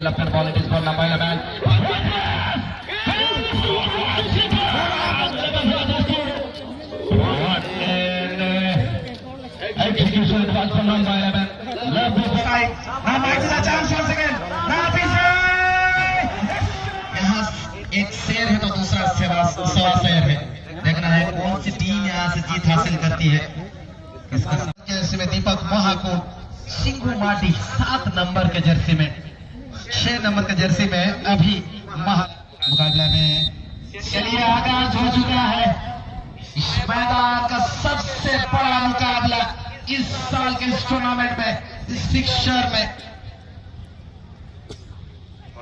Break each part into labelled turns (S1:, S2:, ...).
S1: Left ball, it is for number 11. What an execution was from number 11. Left side. Now Mike is a chance once again. Now यहाँ एक शेर है तो दूसरा सवा शेर है। देखना है कौन सी टीम यहाँ से जीत हासिल करती है। जर्सी में दीपक महाकुट, सिंगू माटी 7 नंबर के जर्सी में, 6 नंबर के जर्सी में अभी मुकाबला में चलिए आगाज हो चुका है। इस मैदान का सबसे बड़ा मुकाबला इस साल के इस टूर्नामेंट में, इस फिक्चर में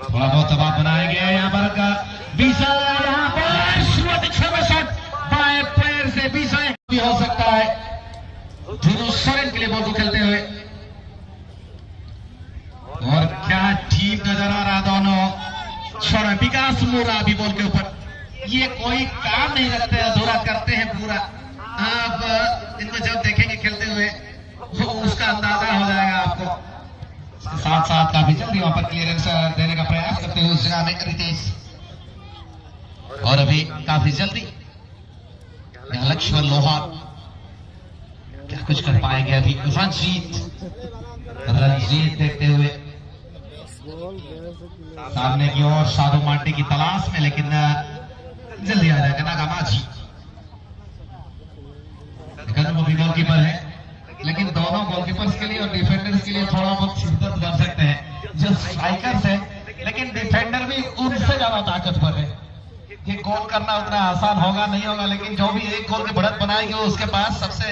S1: थोड़ा बहुत दबाव बनाएंगे यहाँ पर। यहाँ पर शुरुआती 6 शॉट बाएं पैर से 20 भी हो सकता है ध्रुव सोरेन के लिए बॉल को खेलते हुए। और क्या टीम नजर आ रहा दोनों छोरा। विकास मोरा भी बॉल के ऊपर, ये कोई काम नहीं रखते, अधूरा करते हैं पूरा। आप इनको जब देखेंगे खेलते हुए तो उसका अंदाजा हो जाएगा आपको। साथ साथ काफी जल्दी वहां पर क्लियरेंस देने का प्रयास करते हुए उस जगह में रितेश, और अभी काफी जल्दी लक्ष्मण लोहा क्या कुछ कर पाएंगे। अभी रंजीत देखते हुए सामने की ओर साधु मांडे की तलाश में, लेकिन जल्दी आ जाएगा नागामाजी। वो भी गोलकीपर है, लेकिन दोनों गोलकीपर्स के लिए और डिफेंडर्स के लिए थोड़ा बहुत शिद्दत कर सकते हैं जो स्ट्राइकर्स है, लेकिन डिफेंडर भी उनसे ज्यादा ताकतवर है। ये गोल करना उतना आसान होगा नहीं होगा, लेकिन जो भी एक गोल की बढ़त बनाएगी वो उसके पास सबसे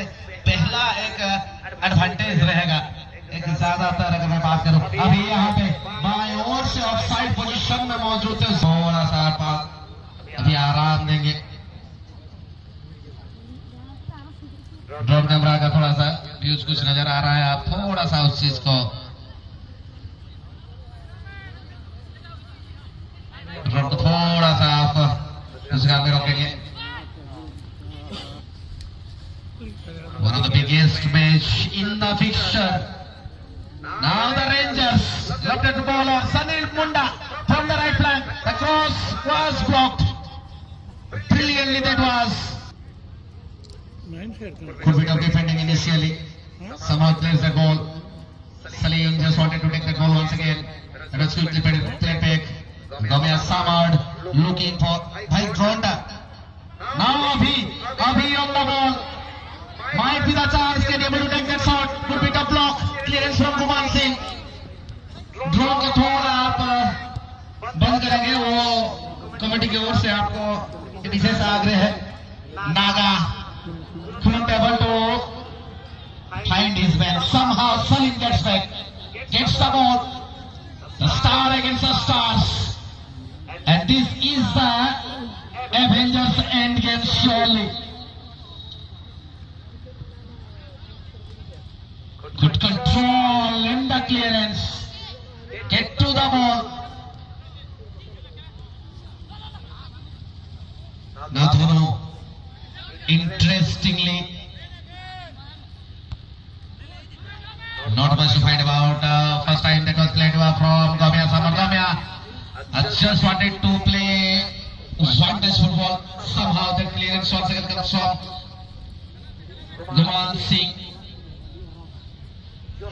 S1: पहला एक एडवांटेज रहेगा। एक ज्यादातर अगर मैं बात करूं अभी यहाँ पे बाएं ओर से ऑफसाइड पोजीशन में मौजूद है, थोड़ा सा पास अभी आराम देंगे। ड्रोन कैमरा का थोड़ा सा व्यूज कुछ नजर आ रहा है, आप थोड़ा सा उस चीज को ड्रोन को थोड़ा सा आप उस जगह में रोकेंगे। One of the biggest match in the fixture. Now the Rangers left at the ball on Sunil Munda from the right flank. The cross was blocked. Brilliantly that was. Good bit of defending initially. Somehow clears the goal. Salim just wanted to take the goal once again. It was quickly played back. Gomez Samad looking for Bhai Dronda. Now Abhi on the ball. Might be the chance. Can able to take that shot. Good bit of block. Clearance from Guman Singh. Drone को थोड़ा आप बंद करेंगे, वो committee की ओर से आपको विशेष आग्रह है। Naga couldn't able to find his man. Somehow Salim gets back, gets the ball. The star against the stars, and this is the Avengers Endgame surely. Good control in the clearance. Get to the ball. Now Dhonu, interestingly, not much to find about. First time that was played from Gomia Samargamia. Just wanted to play one touch football. Somehow the clearance once again comes from Guman Singh.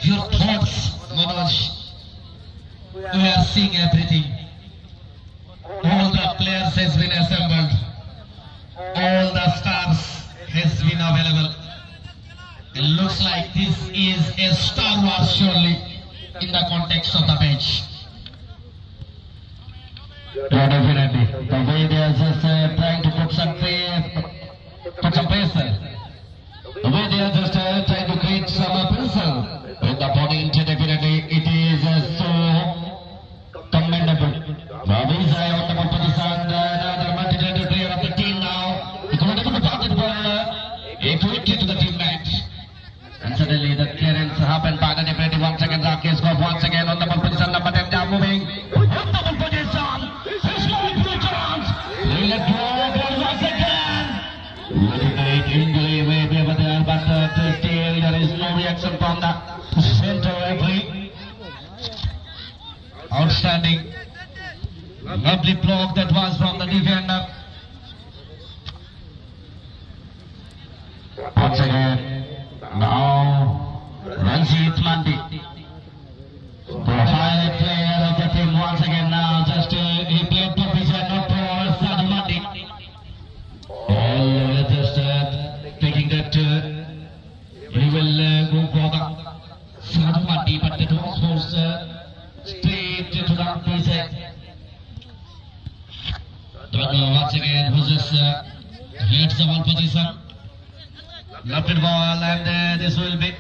S1: Your thoughts, Manoj? We are seeing everything. All the players has been assembled. All the stars has been available. It looks like this is a Star Wars surely in the context of the match. Yeah, definitely. The way they are just trying to put some pressure. The way they are just trying to create some pressure. With the opponent, definitely it is so commendable. Vavisa on the position, another multi-talented player of the team now. He couldn't able to pass it ball quickly to the team match. And suddenly the clearance happened by the defensive once again. Rakesh Goff once again on the ball position. Number 10 now moving. On the ball position. His ball to the chance. defending. Lovely block that was from the defender. Once again, now Ranjit Mandi, the highlight player of the team once again now. Just he played for Vijay, not for Sadhu Mandi. And just thinking that he will go for the Sadhu Mandi, but the toss was straight to the Vijay. Once again, who just hits the one position. Left ball, and this will be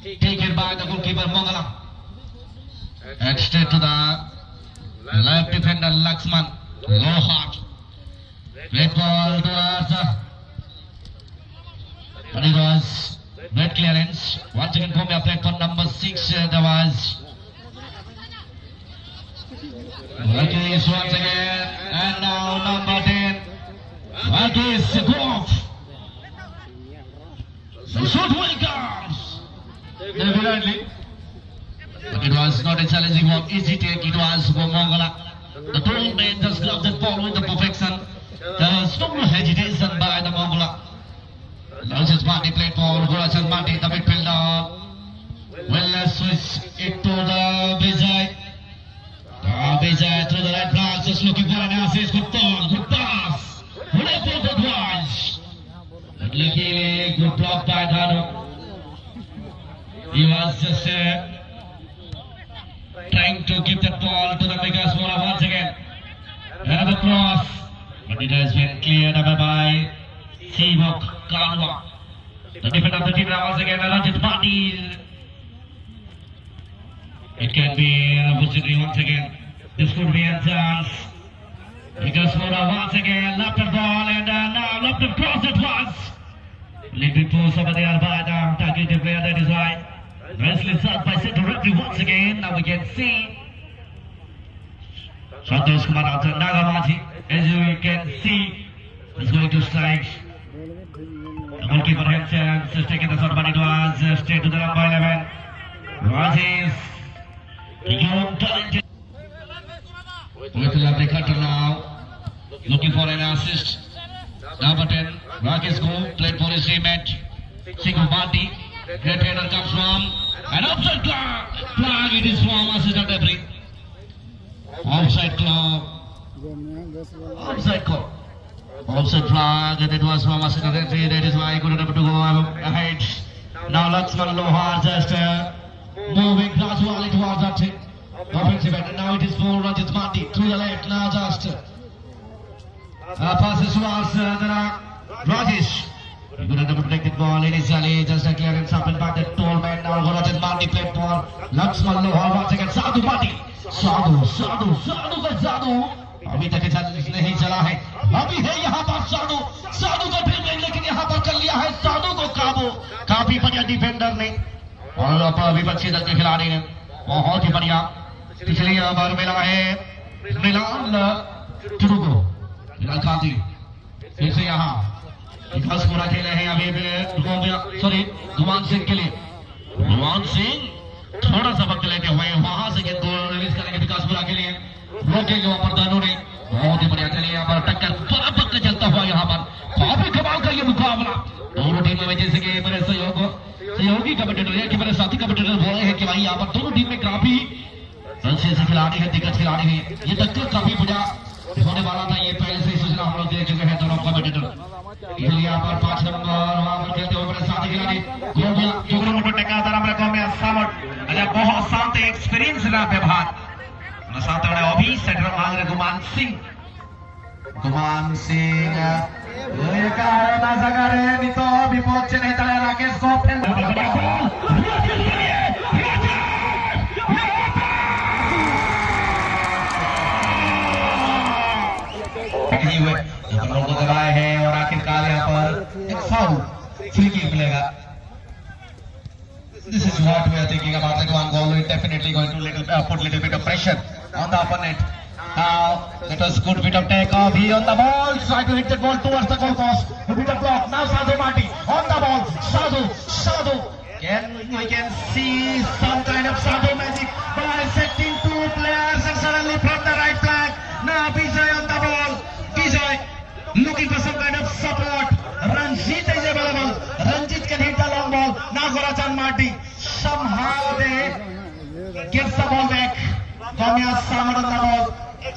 S1: taken by the goalkeeper Mongala. And straight to the left defender Laxman. Lohart. Red ball towards and it was red clearance. Once again, Komia played for number 6. There was Varghese once again, and now number 10. Varghese go off. The shot will comes evidently, but it was not a challenging one, easy take. It was for Mongala. The tall man just gloves and ball with the perfection. There was no hesitation by the Mongala. Ranjit Mandi played for Ranjit Mandi, the midfielder. Well, switch it to the Vijay. Vijay through the right flank, just looking for an assist. Good pass. What a good advance. Luckily, good block by Dhanu. He was just trying to give that ball to the Vikas Mora once again. Another cross, but it has been cleared up by Sivok Kanwa. The defender of the team once again, Ranjit Mandi. It can be an opportunity once again. This could be a chance. Vikas Mora once again, left the ball, and now left the cross it was. Leading force over there by the targeted player, that is right. Nicely served by center referee once again. Now we can see Santosh Kumar Nagamaji, as you can see, is going to strike. The goalkeeper himself has taken the shot, but it was straight to the number 11. Rajesh, the young talented. With a lovely cutter now, looking for an assist. Number 10, Rakesh Go, played for his teammate Singhu Mandi. Great header comes from an offside flag. It is from assistant referee. Offside flag. Offside flag, and it was from assistant referee. That is why he couldn't able to go ahead. Now Laxman Lohar just moving gradually towards that offensive end. And now it is for Ranjit Mandi through the left. Now just passes towards Rajesh. He couldn't able to take the ball initially. Just a clearance up and back. The tall man now Ranjit Mandi played for Laxman Lohar once again. Sadhu Mandi. Sadhu. अभी तक नहीं चला है, अभी है यहाँ पर साधु को ड्रिबलिंग, लेकिन यहाँ पर कर लिया है साधु को काबू. काफी बढ़िया डिफेंडर ने और विपक्षी दल के खिलाड़ी ने बहुत ही बढ़िया पिछली ओवर मिला है मिलान चुरुको कांति. फिर से यहाँ विकास पूरा खेले हैं अभी गुमान सिंह के लिए. गुमान सिंह थोड़ा सा वक्त लेते हुए वहां से गेंद को रिलीज करेंगे विकास पूरा के लिए. रोकेंगे वहां पर दानों ने बहुत ही बढ़िया चलिए यहाँ पर टक्कर बराबर का चलता हुआ यहाँ पर काफी कमाल का ये मुकाबला दोनों टीमों में. जैसे कि मेरे सहयोगी कमेंटेटर है कि मेरे साथी कमेंटेटर बोल रहे हैं कि भाई यहाँ पर दोनों टीम में काफी अच्छे खिलाड़ी है, दिग्गज खिलाड़ी है. ये टक्कर काफी बढ़िया होने वाला था, ये पहले से सूचना हम लोग देख चुके हैं दोनों कमेंटेटर. इसलिए यहाँ पर 5 नंबर वहां पर खेलते हुए मेरे साथी खिलाड़ी जो टक्कर ada बहुत शांति एक्सपीरियंस ना व्यवहार साथ में अभी सेटर मांग रहे गुमान सिंह ये कारण नजर नहीं तो अभी पहुंचे नहीं था राकेश को दबाए हैं और आखिरकार यहाँ पर एक फाउल फ्री किक मिलेगा. This is what we are thinking about. Like one goal is definitely going to put little bit of pressure on the opponent. Now it was good bit of takeoff. He on the ball, trying to hit the ball towards the goal post. A bit of block. Now Sadhu Mandi on the ball. Sadhu. We can see some kind of Sadhu magic by setting to players and suddenly from the right flank. Now Vijay on the ball. Vijay looking for some kind of support. Ranjit is available. Ranjit can hit the long ball. Now Gorachan Marty. Somehow they gives the ball back. Gomya Samad on the ball.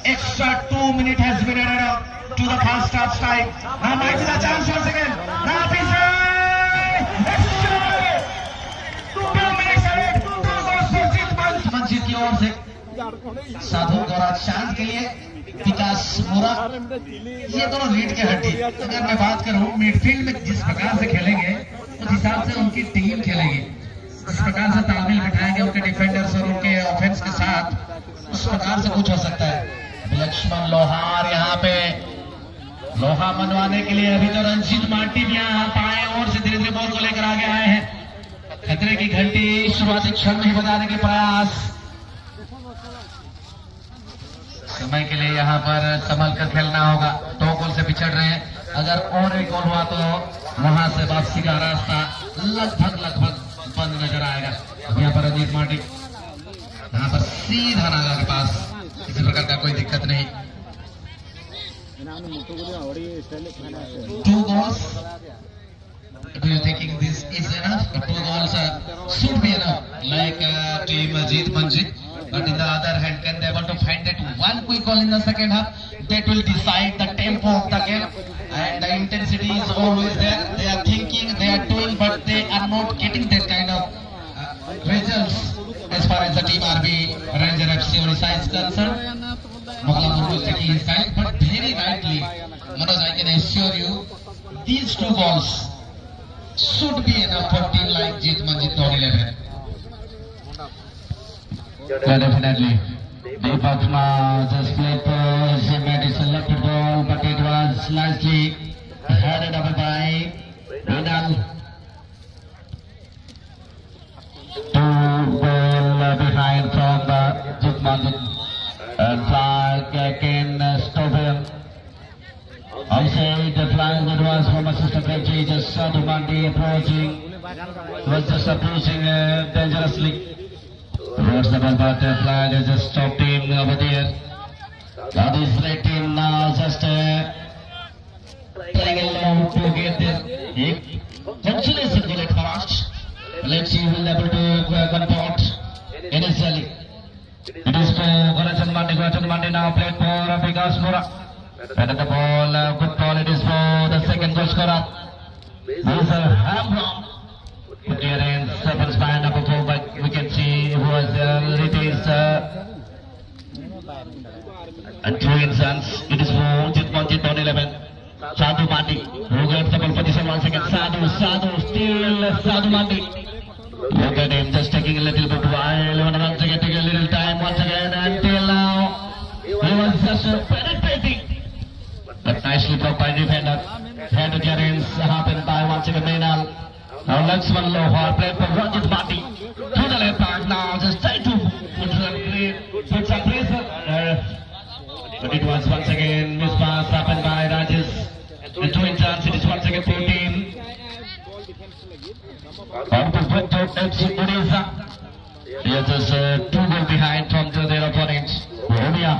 S1: Extra 2 minutes has been added up to the first half time. Now might be the chance once again. Now Vijay! Extra! 2 minutes added. 2 goals for Manjit की ओर से साधु गौराज चांद के लिए विकास मोरा, ये दोनों रीढ़ के हड्डी। अगर मैं बात करूं मिडफील्ड में जिस प्रकार से खेलेंगे उस हिसाब से उनकी टीम खेलेगी, उस प्रकार से तालमेल बिठाएंगे उनके डिफेंडर्स और उनके ऑफेंस के साथ, उस प्रकार से कुछ हो सकता है। लक्ष्मण लोहार यहाँ पे लोहा मनवाने के लिए अभी तो रंजीत मार्टी भी यहाँ पाए और से धीरे धीरे बॉल को लेकर आगे आए हैं। खतरे की घंटी शुरुआती क्षण में ही बजाने के प्रयास, समय के लिए यहाँ पर संभल कर खेलना होगा। 2 गोल से पिछड़ रहे हैं, अगर और एक गोल हुआ तो वहां से वापसी का रास्ता लगभग बंद नजर आएगा। यहाँ पर रंजीत मार्टी यहाँ पर सीधा नागा के पास, किसी प्रकार का कोई दिक्कत नहीं। 2 goals. Do you thinking this is enough? 2 goals should be enough, like team Jeet Manjit. But in the other hand, can they able to find that one quick goal in the second half that will decide the tempo of the game, and the intensity is always there. They are thinking, they are doing, but they are not getting that kind of results as far as the team RB Ranger FC Orissa is concerned. Mughal Murgu is taking his time, but very rightly, Manoj, I can assure you, these 2 goals should be enough for team like Jeet Manjit 11. Yeah, definitely. Deepak just played for made a selected ball, but it was nicely headed up by Vidal. 2 goal behind from Jeet Manjit. And flag can stop him. Outside the flag that was from assistant referee, just Sadhu Mandi approaching, was just approaching dangerously. Towards the ball, but the flag has just stopped him over there. Now this red team now just playing along to get there. Congratulations, Gullet Farash. Let's see who will be able to convert initially. It is for Gorachan Mandi now played for Vikas Mora. And at the ball, good ball, it is for the second goal scorer. There's a Hamron. Clear in, Serpent's by number 4, but we can see who has it is and 2 instance. It is for Jeet Manjit on 11. Sadhu Mandi, who gets the ball position once again. Sadhu, still Sadhu Mandi. Look at him, just taking a little bit while, once again taking a little time once again until now. He was just penetrating. But nicely blocked by defender. Head clearance happened by once again Mainal. Now Lakshman Lohar played for Ranjit Mati. To the left back now, just trying to put some pressure. But it was once again mispass happened by Rajesh. The 2 instance, it is once again 14. On to Victor FC Odisha. They are just 2 goals behind from their opponents. Romia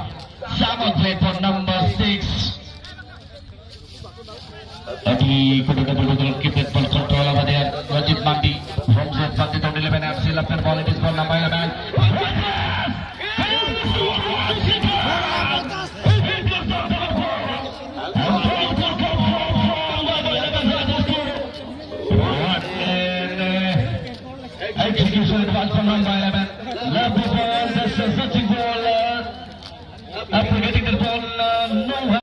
S1: Samad played for number 6. He could keep it ball control over there. Ranjit Mandi from Jeet Manjit on 11 FC. Left hand ball, it is for number 11. Execution, it was from number 11. Left ball.